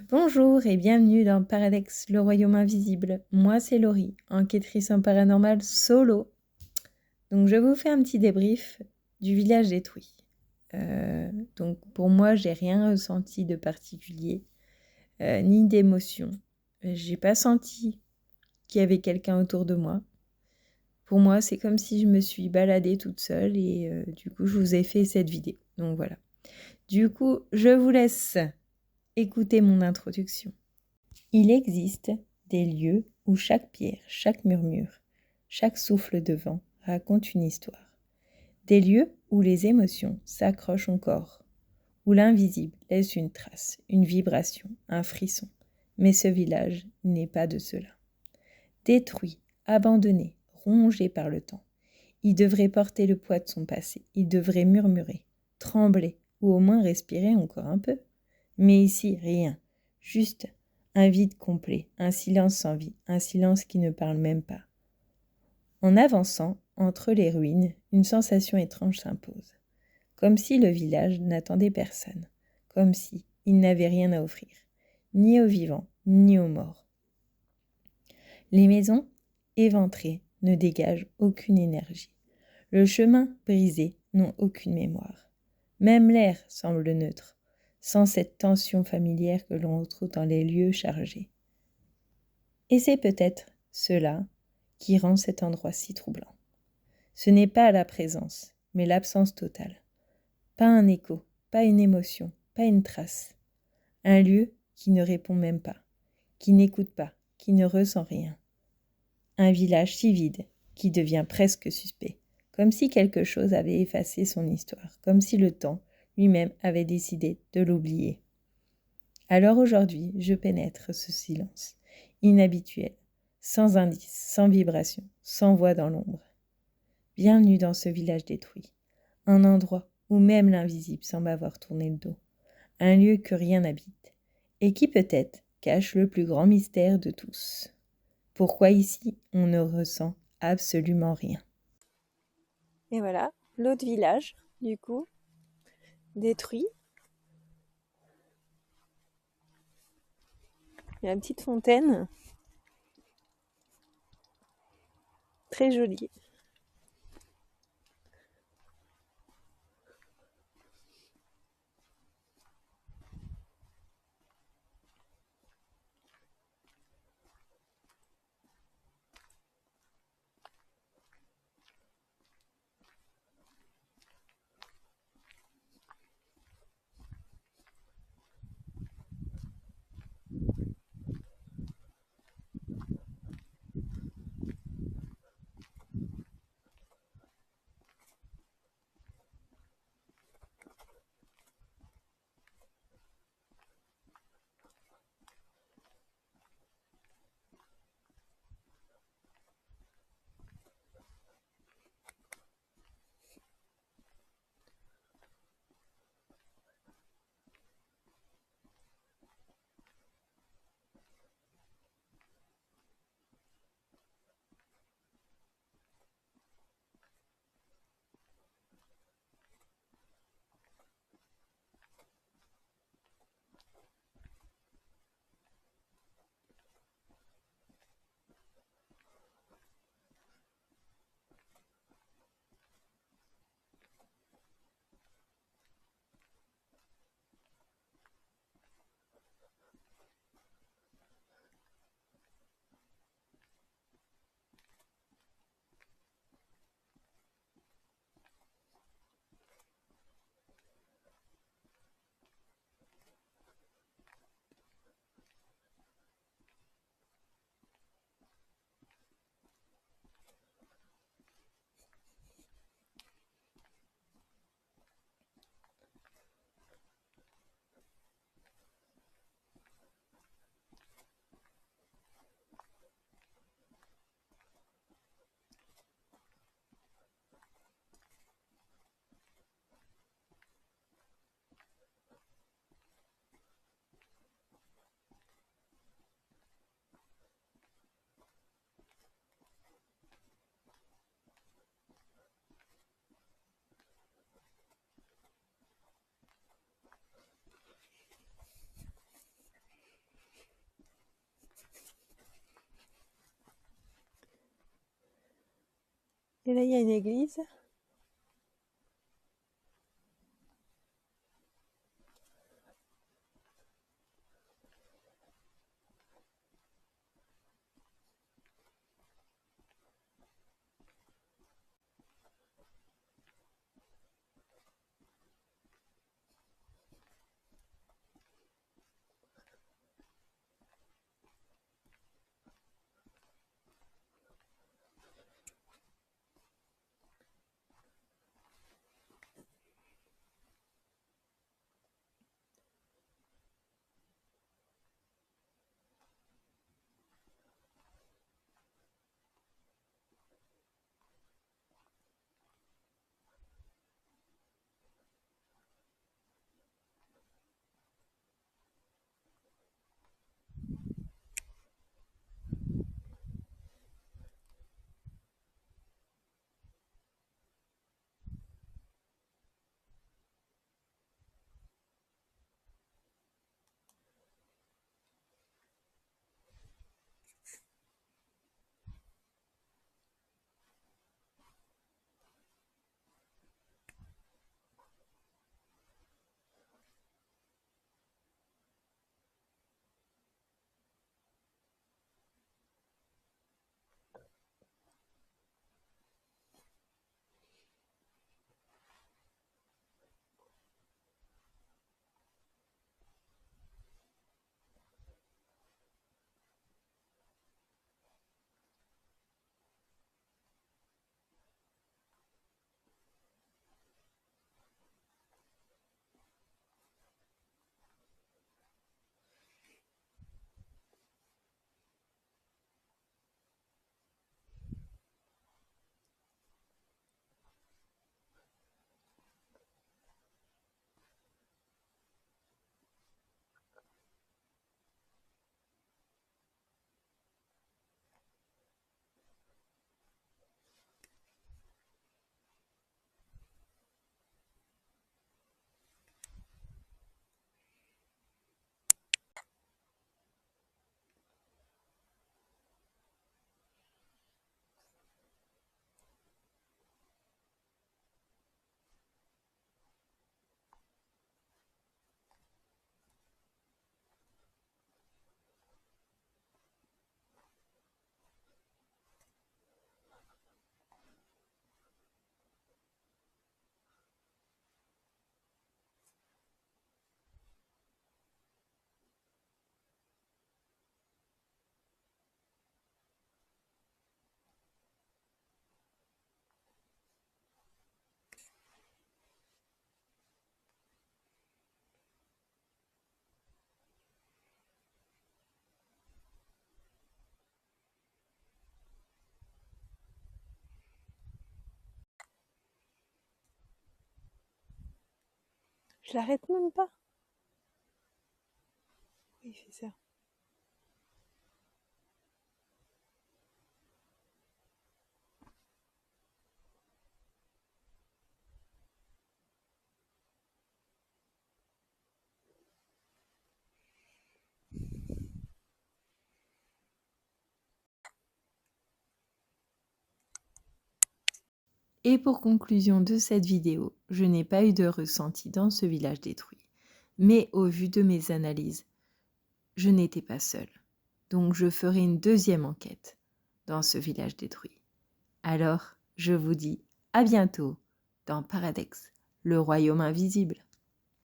Bonjour et bienvenue dans Paradex, le royaume invisible. Moi c'est Laurie, enquêtrice en paranormal solo. Donc je vous fais un petit débrief du village détruit. Donc pour moi j'ai rien ressenti de particulier, ni d'émotion. J'ai pas senti qu'il y avait quelqu'un autour de moi. Pour moi c'est comme si je me suis baladée toute seule et du coup je vous ai fait cette vidéo. Donc voilà. Du coup je vous laisse écouter mon introduction. Il existe des lieux où chaque pierre, chaque murmure, chaque souffle de vent raconte une histoire. Des lieux où les émotions s'accrochent au corps, où l'invisible laisse une trace, une vibration, un frisson. Mais ce village n'est pas de cela. Détruit, abandonné, rongé par le temps, il devrait porter le poids de son passé, il devrait murmurer, trembler, ou au moins respirer encore un peu. Mais ici, rien, juste un vide complet, un silence sans vie, un silence qui ne parle même pas. En avançant, entre les ruines, une sensation étrange s'impose. Comme si le village n'attendait personne, comme si il n'avait rien à offrir, ni aux vivants, ni aux morts. Les maisons, éventrées, ne dégagent aucune énergie. Le chemin, brisé, n'ont aucune mémoire. Même l'air semble neutre, sans cette tension familière que l'on retrouve dans les lieux chargés. Et c'est peut-être cela qui rend cet endroit si troublant. Ce n'est pas la présence, mais l'absence totale. Pas un écho, pas une émotion, pas une trace. Un lieu qui ne répond même pas, qui n'écoute pas, qui ne ressent rien. Un village si vide, qui devient presque suspect, comme si quelque chose avait effacé son histoire, comme si le temps lui-même avait décidé de l'oublier. Alors aujourd'hui, je pénètre ce silence, inhabituel, sans indice, sans vibration, sans voix dans l'ombre. Bienvenue dans ce village détruit, un endroit où même l'invisible semble avoir tourné le dos, un lieu que rien n'habite, et qui peut-être cache le plus grand mystère de tous. Pourquoi ici on ne ressent absolument rien? Et voilà, l'autre village, du coup, détruit. Il y a une petite fontaine, très jolie. Et là, il y a une église. Je l'arrête même pas. Oui, il fait ça. Et pour conclusion de cette vidéo, je n'ai pas eu de ressenti dans ce village détruit. Mais au vu de mes analyses, je n'étais pas seule. Donc je ferai une deuxième enquête dans ce village détruit. Alors, je vous dis à bientôt dans Paradex, le royaume invisible.